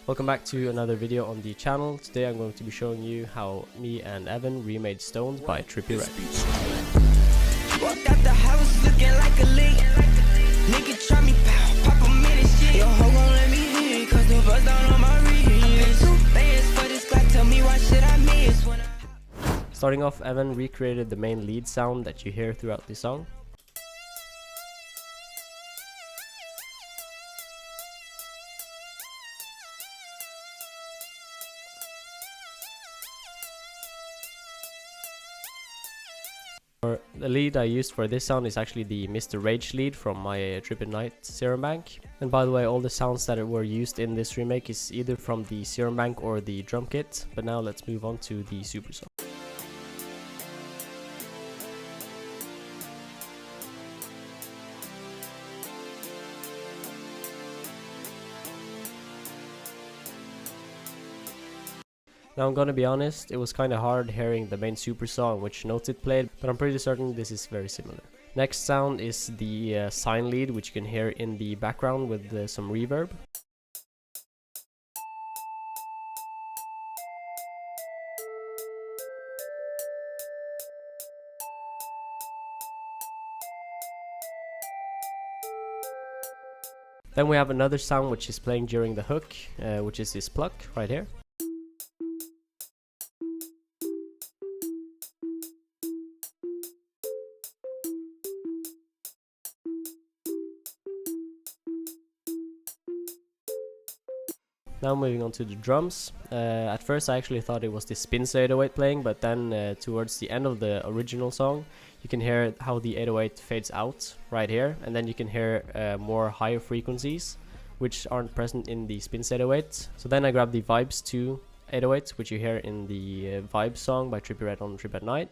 Welcome back to another video on the channel. Today I'm going to be showing you how me and Evan remade Stones by Trippie Redd. Walked out the house looking like a leak. Nigga try me, pop a minute shit. Your hoe gon' let me hit, cause the buzz down on my wrist. Two bands for this Glock, tell me why should I miss when Starting off, Evan recreated the main lead sound that you hear throughout the song. The lead I used for this sound is actually the Mr. Rage lead from my Trippie Redd serumbank. And by the way, all the sounds that were used in this remake is either from the serumbank or the drum kit. But now let's move on to the super song. Now I'm gonna be honest, it was kinda hard hearing the main super saw and which notes it played, but I'm pretty certain this is very similar. Next sound is the sign lead, which you can hear in the background with some reverb. Then we have another sound which is playing during the hook, which is this pluck right here. Now moving on to the drums. At first I actually thought it was the spins 808 playing, but then towards the end of the original song you can hear how the 808 fades out right here, and then you can hear more higher frequencies which aren't present in the spins 808. So then I grabbed the Vibes 2 808, which you hear in the Vibes song by Trippie Redd on Trip at Night,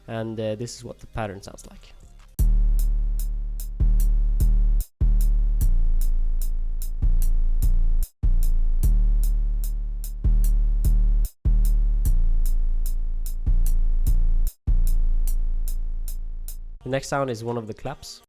and this is what the pattern sounds like. The next sound is one of the claps.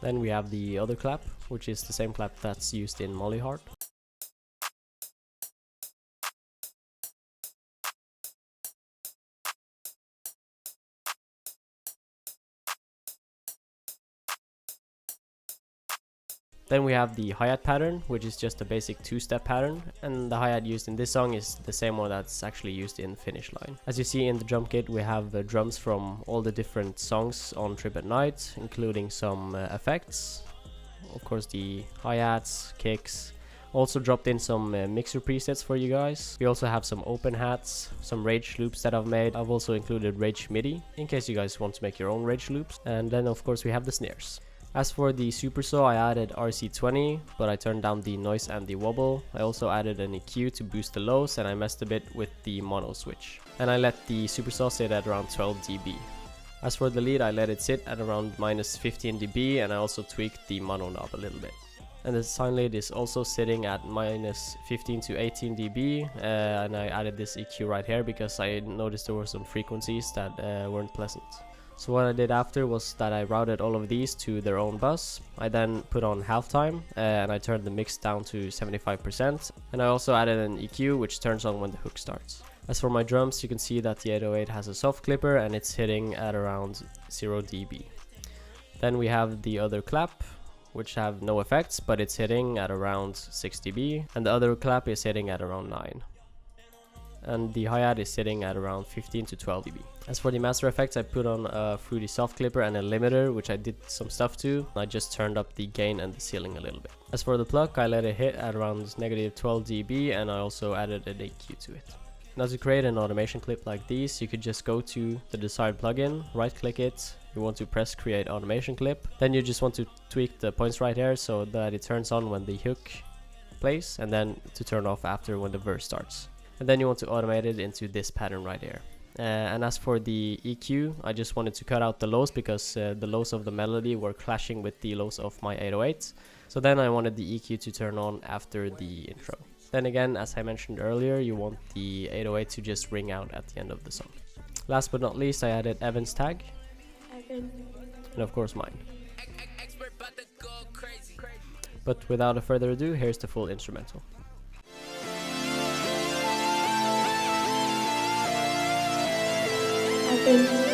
Then we have the other clap, which is the same clap that's used in Molly Heart. Then we have the hi-hat pattern, which is just a basic two-step pattern, and the hi-hat used in this song is the same one that's actually used in Finish Line. As you see in the drum kit, we have drums from all the different songs on Trip at Night, including some effects, of course the hi-hats, kicks. Also dropped in some mixer presets for you guys. We also have some open hats, some rage loops that I've made. I've also included rage MIDI in case you guys want to make your own rage loops. And then of course we have the snares. As for the super saw, I added RC20, but I turned down the noise and the wobble. I also added an EQ to boost the lows, and I messed a bit with the mono switch. And I let the super saw sit at around 12 dB. As for the lead, I let it sit at around minus 15 dB, and I also tweaked the mono knob a little bit. And the sign lead is also sitting at minus 15 to 18 dB, and I added this EQ right here because I noticed there were some frequencies that weren't pleasant. So what I did after was that I routed all of these to their own bus. I then put on halftime and I turned the mix down to 75%, and I also added an EQ which turns on when the hook starts. As for my drums, you can see that the 808 has a soft clipper and it's hitting at around 0 dB. Then we have the other clap, which have no effects, but it's hitting at around 6 dB, and the other clap is hitting at around 9. And the hi-hat is sitting at around 15 to 12 dB. As for the master effects, I put on a fruity soft clipper and a limiter, which I did some stuff to. I just turned up the gain and the ceiling a little bit. As for the pluck, I let it hit at around negative 12 dB, and I also added an EQ to it. Now to create an automation clip like these, you could just go to the desired plugin, right click it, you want to press create automation clip, then you just want to tweak the points right here so that it turns on when the hook plays, and then to turn off after when the verse starts. And then you want to automate it into this pattern right here. And as for the EQ, I just wanted to cut out the lows because the lows of the melody were clashing with the lows of my 808. So then I wanted the EQ to turn on after the intro. Then again, as I mentioned earlier, you want the 808 to just ring out at the end of the song. Last but not least, I added Evan's tag, and of course mine. But without further ado, here's the full instrumental. I think